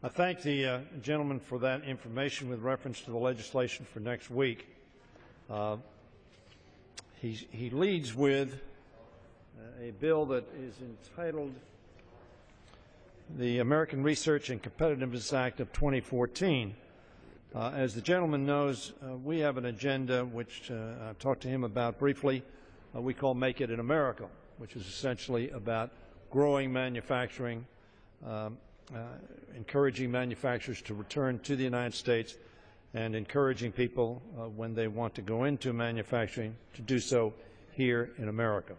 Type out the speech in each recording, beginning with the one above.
I thank the gentleman for that information with reference to the legislation for next week. He leads with a bill that is entitled the American Research and Competitiveness Act of 2014. As the gentleman knows, we have an agenda which I've talked to him about briefly. We call Make It in America, which is essentially about growing manufacturing, encouraging manufacturers to return to the United States, and encouraging people when they want to go into manufacturing to do so here in America.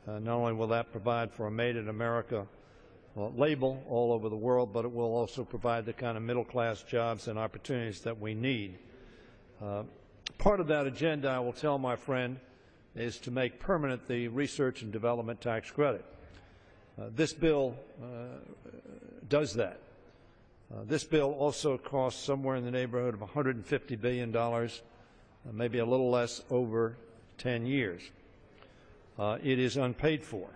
Not only will that provide for a Made in America label all over the world, but it will also provide the kind of middle-class jobs and opportunities that we need. Part of that agenda, I will tell my friend, is to make permanent the research and development tax credit. This bill does that. This bill also costs somewhere in the neighborhood of $150 billion, maybe a little less over 10 years. It is unpaid for.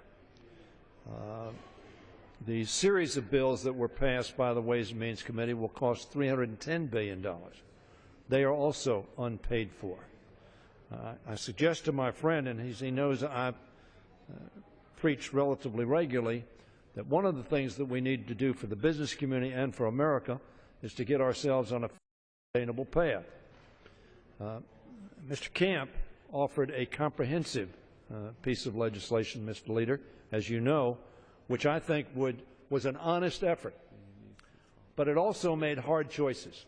The series of bills that were passed by the Ways and Means Committee will cost $310 billion. They are also unpaid for. I suggest to my friend, and he knows I preach relatively regularly, that one of the things that we need to do for the business community and for America is to get ourselves on a sustainable path. Mr. Camp offered a comprehensive piece of legislation, Mr. Leader, as you know, which I think was an honest effort. But it also made hard choices.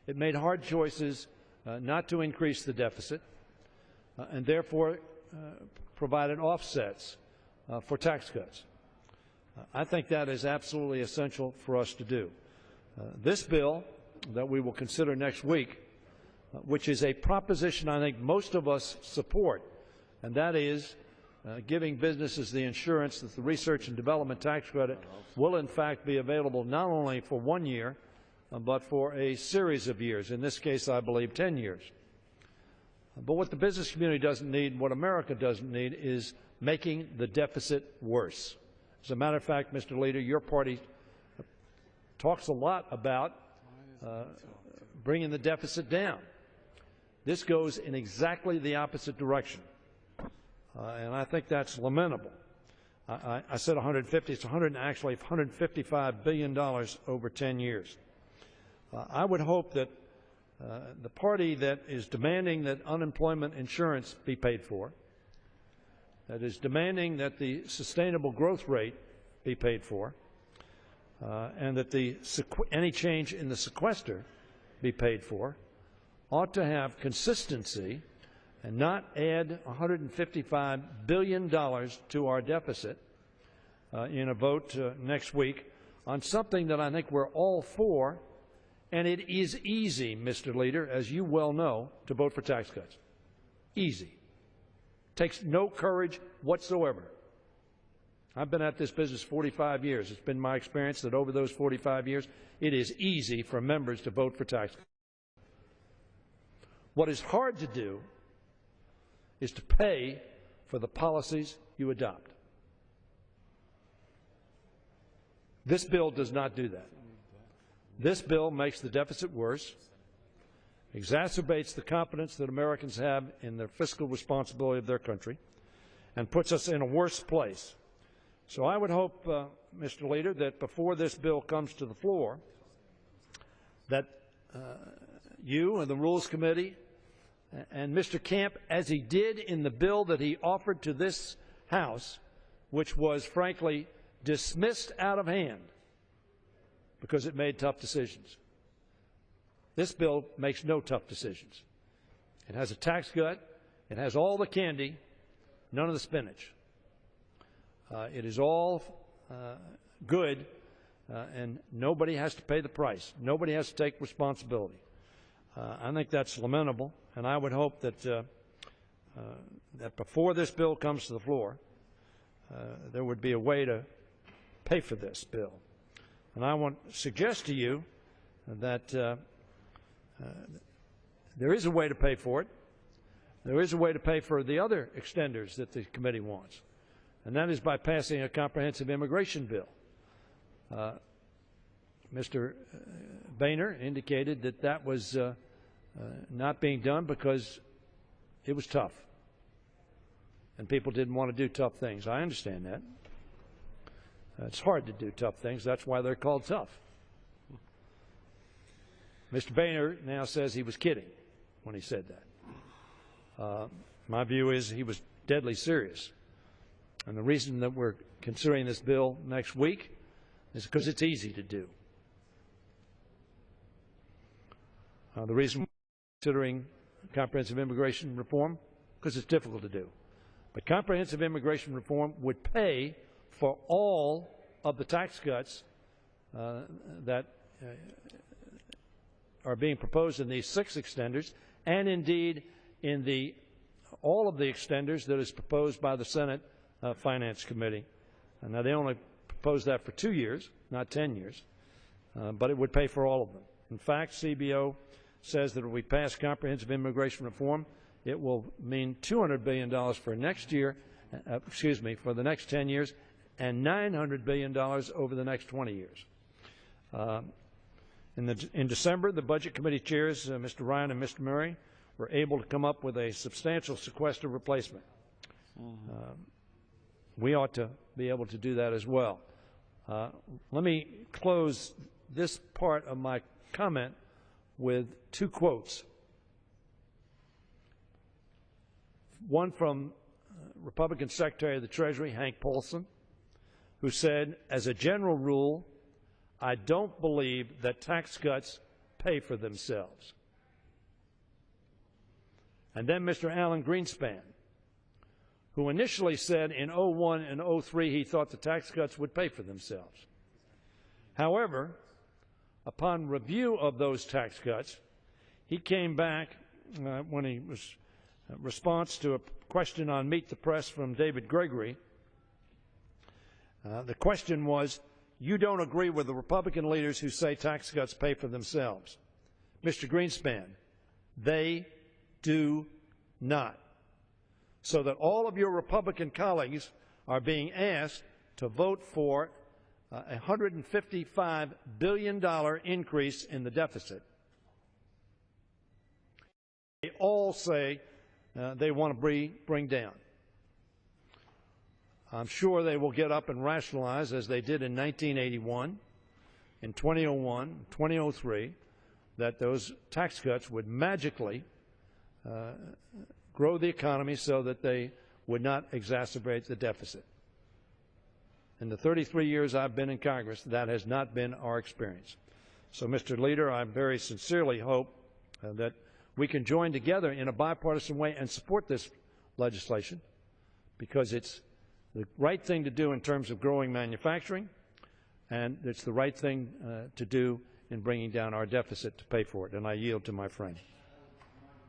It made hard choices not to increase the deficit and therefore provided offsets for tax cuts. I think that is absolutely essential for us to do. This bill that we will consider next week, which is a proposition I think most of us support, and that is giving businesses the assurance that the research and development tax credit will in fact be available not only for 1 year, but for a series of years, in this case I believe 10 years. But what the business community doesn't need, what America doesn't need, is making the deficit worse. As a matter of fact, Mr. Leader, your party talks a lot about bringing the deficit down. This goes in exactly the opposite direction. And I think that's lamentable. I said 150, it's actually $155 billion over 10 years. I would hope that the party that is demanding that unemployment insurance be paid for, that is demanding that the sustainable growth rate be paid for, and that any change in the sequester be paid for, ought to have consistency and not add $155 billion to our deficit in a vote next week on something that I think we're all for, and it is easy, Mr. Leader, as you well know, to vote for tax cuts. Easy. Takes no courage whatsoever. I've been at this business 45 years. It's been my experience that over those 45 years, it is easy for members to vote for tax cuts. What is hard to do is to pay for the policies you adopt. This bill does not do that. This bill makes the deficit worse, exacerbates the confidence that Americans have in the fiscal responsibility of their country, and puts us in a worse place. So I would hope, Mr. Leader, that before this bill comes to the floor, that you and the Rules Committee and Mr. Camp, as he did in the bill that he offered to this House, which was, frankly, dismissed out of hand because it made tough decisions. This bill makes no tough decisions. It has a tax cut. It has all the candy, none of the spinach. It is all good, and nobody has to pay the price. Nobody has to take responsibility. I think that's lamentable, and I would hope that that before this bill comes to the floor, there would be a way to pay for this bill. And I want to suggest to you that there is a way to pay for it. There is a way to pay for the other extenders that the committee wants, and that is by passing a comprehensive immigration bill. Mr. Boehner indicated that that was not being done because it was tough and people didn't want to do tough things. I understand that. It's hard to do tough things. That's why they're called tough. Mr. Boehner now says he was kidding when he said that. My view is he was deadly serious. And the reason that we're considering this bill next week is because it's easy to do. The reason we're considering comprehensive immigration reform, because it's difficult to do. But comprehensive immigration reform would pay for all of the tax cuts that are being proposed in these 6 extenders, and indeed in all of the extenders that is proposed by the Senate Finance Committee. And now they only propose that for 2 years, not 10 years, but it would pay for all of them. In fact, CBO says that if we pass comprehensive immigration reform, it will mean $200 billion for next year, for the next 10 years, and $900 billion over the next 20 years. In December, the Budget Committee chairs, Mr. Ryan and Mr. Murray, were able to come up with a substantial sequester replacement. We ought to be able to do that as well. Let me close this part of my comment with 2 quotes. One from Republican Secretary of the Treasury, Hank Paulson, who said, "As a general rule, I don't believe that tax cuts pay for themselves." And then Mr. Alan Greenspan, who initially said in 2001 and 2003 he thought the tax cuts would pay for themselves. However, upon review of those tax cuts, he came back when he was in response to a question on Meet the Press from David Gregory. The question was, "You don't agree with the Republican leaders who say tax cuts pay for themselves." Mr. Greenspan, they do not. So that all of your Republican colleagues are being asked to vote for a $155 billion increase in the deficit. They all say they want to bring down. I'm sure they will get up and rationalize, as they did in 1981, in 2001, 2003, that those tax cuts would magically grow the economy so that they would not exacerbate the deficit. In the 33 years I've been in Congress, that has not been our experience. So, Mr. Leader, I very sincerely hope that we can join together in a bipartisan way and support this legislation, because it's the right thing to do in terms of growing manufacturing, and it's the right thing to do in bringing down our deficit to pay for it. And I yield to my friend.